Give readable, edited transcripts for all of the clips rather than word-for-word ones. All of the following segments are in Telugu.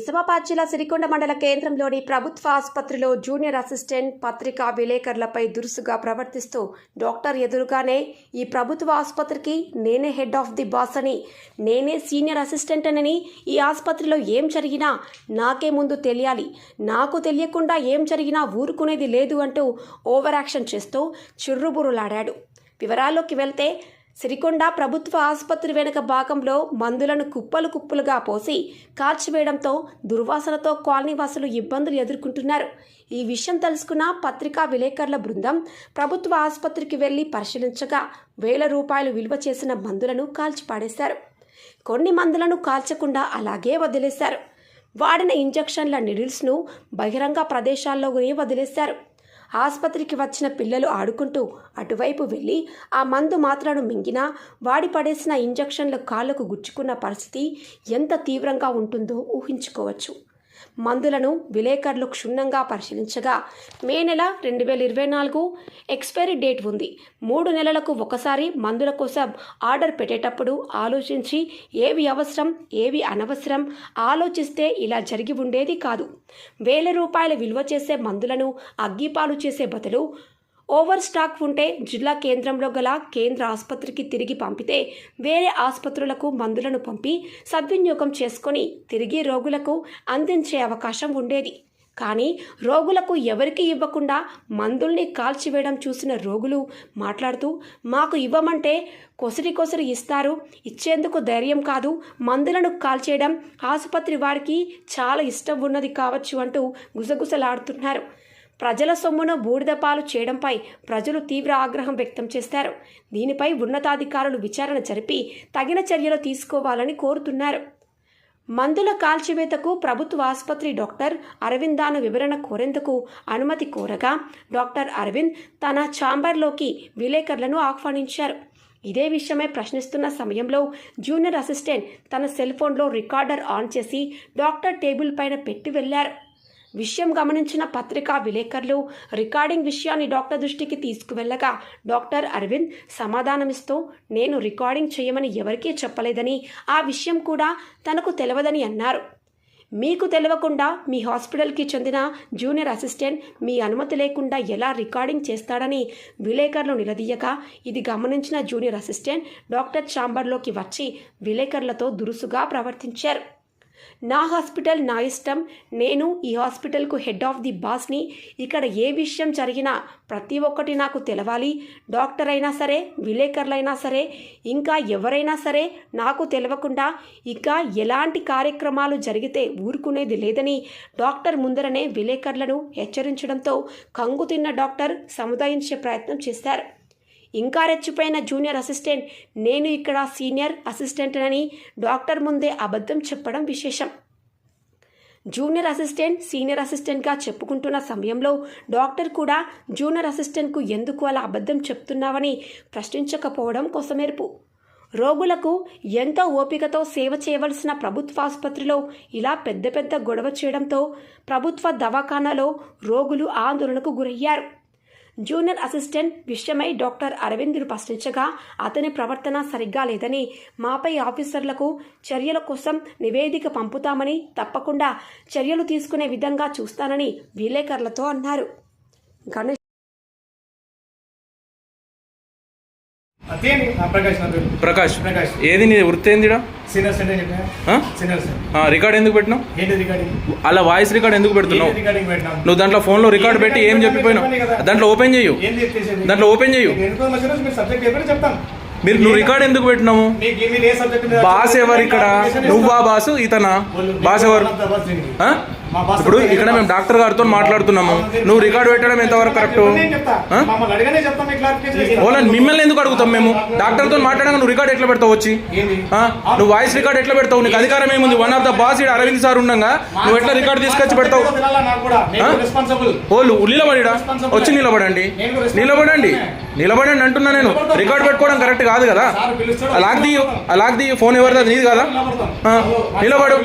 నిజామాబాద్ జిల్లా సిరికొండ మండల కేంద్రంలోని ప్రభుత్వ ఆసుపత్రిలో జూనియర్ అసిస్టెంట్ పత్రికా విలేకరులపై దురుసుగా ప్రవర్తిస్తూ డాక్టర్ ఎదురుగానే ఈ ప్రభుత్వ ఆసుపత్రికి నేనే హెడ్ ఆఫ్ ది బాస్ అని, నేనే సీనియర్ అసిస్టెంట్ అని, ఈ ఆసుపత్రిలో ఏం జరిగినా నాకే ముందు తెలియాలి, నాకు తెలియకుండా ఏం జరిగినా ఊరుకునేది లేదు అంటూ ఓవర్ యాక్షన్ చేస్తూ చిర్రుబుర్రులాడాడు. వివరాల్లోకి వెళ్తే సిరికొండ ప్రభుత్వ ఆసుపత్రి వెనుక భాగంలో మందులను కుప్పలు కుప్పలుగా పోసి కాల్చివేయడంతో దుర్వాసనతో కాలనీవాసులు ఇబ్బందులు ఎదుర్కొంటున్నారు. ఈ విషయం తెలుసుకున్న పత్రికా విలేకరుల బృందం ప్రభుత్వ ఆసుపత్రికి వెళ్లి పరిశీలించగా వేల రూపాయలు విలువ చేసిన మందులను కాల్చిపాడేశారు. కొన్ని మందులను కాల్చకుండా అలాగే వదిలేశారు. వాడిన ఇంజెక్షన్ల నిడిల్స్ను బహిరంగ ప్రదేశాల్లోనే వదిలేశారు. ఆసుపత్రికి వచ్చిన పిల్లలు ఆడుకుంటూ అటువైపు వెళ్ళి ఆ మందు మాత్రలను మింగినా వాడి పడేసిన ఇంజెక్షన్లు కాళ్లకు గుచ్చుకున్న పరిస్థితి ఎంత తీవ్రంగా ఉంటుందో ఊహించుకోవచ్చు. మందులను విలేకరులు క్షుణ్ణంగా పరిశీలించగా మే నెల 2024 ఎక్స్పైరీ డేట్ ఉంది. 3 నెలలకు ఒకసారి మందుల కోసం ఆర్డర్ పెట్టేటప్పుడు ఆలోచించి ఏవి అవసరం ఏవి అనవసరం ఆలోచిస్తే ఇలా జరిగి ఉండేది కాదు. వేల రూపాయల విలువ చేసే మందులను అగ్గిపాలు చేసే బదులు ఓవర్ స్టాక్ ఉంటే జిల్లా కేంద్రంలో గల కేంద్ర ఆసుపత్రికి తిరిగి పంపితే వేరే ఆసుపత్రులకు మందులను పంపి సద్వినియోగం చేసుకొని తిరిగి రోగులకు అందించే అవకాశం ఉండేది. కానీ రోగులకు ఎవరికి ఇవ్వకుండా మందుల్ని కాల్చివేయడం చూసిన రోగులు మాట్లాడుతూ, మాకు ఇవ్వమంటే కొసరి ఇస్తారు, ఇచ్చేందుకు ధైర్యం కాదు, మందులను కాల్చేయడం ఆసుపత్రి వారికి చాలా ఇష్టం ఉన్నది కావచ్చు అంటూ గుసగుసలాడుతున్నారు. ప్రజల సొమ్మును బూడిదపాలు చేయడంపై ప్రజలు తీవ్ర ఆగ్రహం వ్యక్తం చేశారు. దీనిపై ఉన్నతాధికారులు విచారణ జరిపి తగిన చర్యలు తీసుకోవాలని కోరుతున్నారు. మందుల కాల్చివేతకు ప్రభుత్వ ఆసుపత్రి డాక్టర్ అరవిందాను వివరణ కోరేందుకు అనుమతి కోరగా డాక్టర్ అరవింద్ తన ఛాంబర్లోకి విలేకరులను ఆహ్వానించారు. ఇదే విషయమై ప్రశ్నిస్తున్న సమయంలో జూనియర్ అసిస్టెంట్ తన సెల్ ఫోన్లో రికార్డర్ ఆన్ చేసి డాక్టర్ టేబుల్ పైన పెట్టి వెళ్లారు. విషయం గమనించిన పత్రికా విలేకరులు రికార్డింగ్ విషయాన్ని డాక్టర్ దృష్టికి తీసుకువెళ్లగా డాక్టర్ అరవింద్ సమాధానమిస్తూ, నేను రికార్డింగ్ చేయమని ఎవరికీ చెప్పలేదని, ఆ విషయం కూడా తనకు తెలియదని అన్నారు. మీకు తెలియకుండా మీ హాస్పిటల్కి చెందిన జూనియర్ అసిస్టెంట్ మీ అనుమతి లేకుండా ఎలా రికార్డింగ్ చేస్తాడని విలేకరులు నిలదీయగా ఇది గమనించిన జూనియర్ అసిస్టెంట్ డాక్టర్ ఛాంబర్లోకి వచ్చి విలేకరులతో దురుసుగా ప్రవర్తించారు. నా హాస్పిటల్ నా ఇష్టం, నేను ఈ హాస్పిటల్కు హెడ్ ఆఫ్ ది బాస్ని, ఇక్కడ ఏ విషయం జరిగినా ప్రతి ఒక్కటి నాకు తెలవాలి, డాక్టర్ అయినా సరే విలేకరులైనా సరే ఇంకా ఎవరైనా సరే నాకు తెలియకుండా ఇక ఎలాంటి కార్యక్రమాలు జరిగితే ఊరుకునేది లేదని డాక్టర్ ముందరనే విలేకరులను హెచ్చరించడంతో కంగుతిన్న డాక్టర్ సముదాయించే ప్రయత్నం చేశారు. ఇంకా రెచ్చిపోయిన జూనియర్ అసిస్టెంట్ నేను ఇక్కడ సీనియర్ అసిస్టెంట్ అని డాక్టర్ ముందే అబద్ధం చెప్పడం విశేషం. జూనియర్ అసిస్టెంట్ సీనియర్ అసిస్టెంట్గా చెప్పుకుంటున్న సమయంలో డాక్టర్ కూడా జూనియర్ అసిస్టెంట్కు ఎందుకు అలా అబద్ధం చెప్తున్నావని ప్రశ్నించకపోవడం కొసమెరుపు. రోగులకు ఎంతో ఓపికతో సేవ చేయవలసిన ప్రభుత్వ ఆసుపత్రిలో ఇలా పెద్ద గొడవ చేయడంతో ప్రభుత్వ దవాఖానాలో రోగులు ఆందోళనకు గురయ్యారు. జూనియర్ అసిస్టెంట్ విషయమై డాక్టర్ అరవింద్ను ప్రశ్నించగా అతని ప్రవర్తన సరిగ్గా లేదని, మాపై ఆఫీసర్లకు చర్యల కోసం నివేదిక పంపుతామని, తప్పకుండా చర్యలు తీసుకునే విధంగా చూస్తానని విలేకరులతో అన్నారు. ప్రకాష్ ఏది నీ వృత్తి ఏందిడా? రికార్డ్ ఎందుకు పెట్టినావు? అలా వాయిస్ రికార్డ్ ఎందుకు పెడుతున్నావు? నువ్వు దాంట్లో ఫోన్లో రికార్డ్ పెట్టి ఏం చెప్పిపోయినావు? దాంట్లో ఓపెన్ చేయు. మీరు నువ్వు రికార్డ్ ఎందుకు పెట్టినావు? బాస్ ఎవరు ఇక్కడ? నువ్వా బాసు? ఇతనా బాస్ ఎవరు? ఇప్పుడు ఇక్కడ మేము డాక్టర్ గారితో మాట్లాడుతున్నాము, నువ్వు రికార్డు పెట్టడం ఎంతవరకు కరెక్ట్? మిమ్మల్ని ఎందుకు అడుగుతాం మేము? డాక్టర్తో మాట్లాడగా నువ్వు రికార్డు ఎట్లా పెడతావు? వచ్చి నువ్వు వాయిస్ రికార్డ్ ఎట్లా పెడతావు? నీకు అధికారం ఏముంది? వన్ ఆఫ్ ద బాస్ ఇక్కడ అరవింద్ సార్ ఉండగా నువ్వు ఎట్లా రికార్డు తీసుకొచ్చి పెడతావు? ఓళ్ళు నిలబడిడా? వచ్చి నిలబడండి అంటున్నా నేను. రికార్డు పెట్టుకోవడం కరెక్ట్ కాదు కదా. అలాగది ఫోన్ ఎవరిది? నీది కదా. నిలబడు.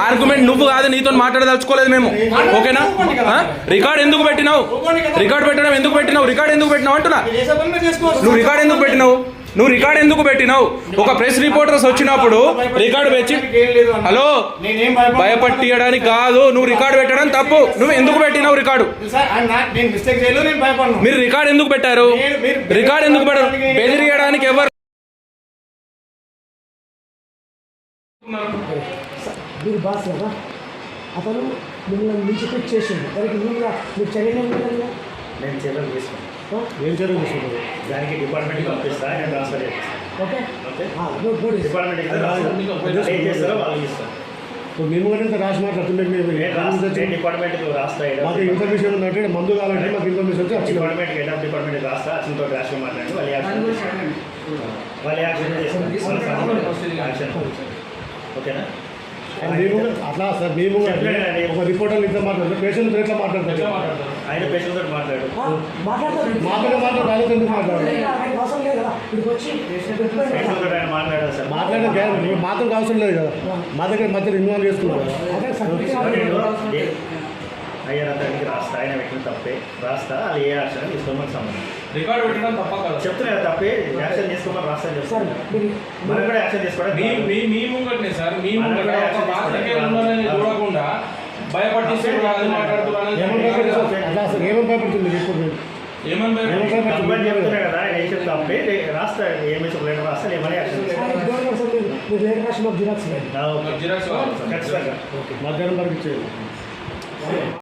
ఆర్గ్యుమెంట్ నువ్వు కాదు, నీతో మాట్లాడదలుచుకోలేదు మేము, ఓకేనా? రికార్డ్ ఎందుకు పెట్టినావు? రికార్డ్ పెట్టడం ఎందుకు పెట్టినావు? రికార్డ్ ఎందుకు పెట్టినావు అంటున్నా. నువ్వు రికార్డ్ ఎందుకు పెట్టినావు? నువ్వు రికార్డ్ ఎందుకు పెట్టినావు? ఒక ప్రెస్ రిపోర్టర్స్ వచ్చినప్పుడు రికార్డు పెట్టి హలో భయపట్టియడానికి కాదు, నువ్వు రికార్డు పెట్టడం తప్పు. నువ్వు ఎందుకు పెట్టినావు రికార్డు? మీరు రికార్డు ఎందుకు పెట్టారు? రికార్డు ఎందుకు పెట్టారు? బెదిరియడానికి ఎవరు? మీరు బాస్ కదా, అతను మిమ్మల్ని మించిపెట్టి చేసిండు, దానికి మీరు చర్యలు ఏమిటండి? నేను చర్యలు తీసుకున్నాను. ఏం చర్యలు తీసుకుంటారు? దానికి డిపార్ట్మెంట్కి పంపిస్తా, నేను ట్రాన్స్ఫర్ చేస్తాను. Okay okay, good. డిపార్ట్మెంట్కి ఏం చేస్తారో వాళ్ళు ఇస్తారు. మేము కూడా రాసి మాట్లాడుతుండే నేను డిపార్ట్మెంట్కి రాస్తా. మాకు ఇన్ఫర్మేషన్ ఉందంటే మందు కావాలంటే మాకు ఇన్ఫర్మేషన్ వచ్చి డిపార్ట్మెంట్కి హెడ్ ఆఫ్ డిపార్ట్మెంట్కి రాస్తా, అతనితో రాష్ట్రం మాట్లాడి వాళ్ళు యాక్షన్ చేస్తారు. ఓకేనా? మేము అట్లా సార్, మేము ఒక రిపోర్టర్ ఇట్లా మాట్లాడతాం, పేషెంట్ ఎట్లా మాట్లాడతారు? ఆయన పేషెంట్తో మాట్లాడు. మాట్లాడాలి వాళ్ళతో ఎందుకు మాట్లాడాలి? పేషెంట్తో ఆయన మాట్లాడాలి సార్. మాట్లాడే మాత్రం అవసరం లేదు కదా, మా దగ్గర మధ్యలో ఇన్వాల్వ్ చేసుకున్నారు. అయ్యారు అతనికి రాస్తా, ఆయన పెట్టిన తప్పే రాస్తా, అది ఏ యాక్షన్ తీసుకోమని సంబంధం. రికార్డు పెట్టడం తప్ప కదా? చెప్తున్నా తప్పే, యాక్షన్ తీసుకోమని రాస్తా చెప్తాను. మనం కూడా యాక్షన్ తీసుకోవడం మీ ముంగట్నే సార్, మీ ముంగట ఒక బాధ్యత ఉండాలని చూడకుండా భయపట్టిస్తారు, అది మాట్లాడుతున్నారు. ఏమేమి భయపడుతుంది రిపోర్ట్? ఏమని కంప్లైంట్ చెప్తున్నా కదా, ఆయన ఏం చెప్తా తప్పే రాస్తా, ఏమి చెప్పలేదు రాస్తా, ఏమని యాక్షన్ జిరాక్స్ జిరాక్స్ ఖచ్చితంగా మధ్యాహ్నం వరకు ఇచ్చేది.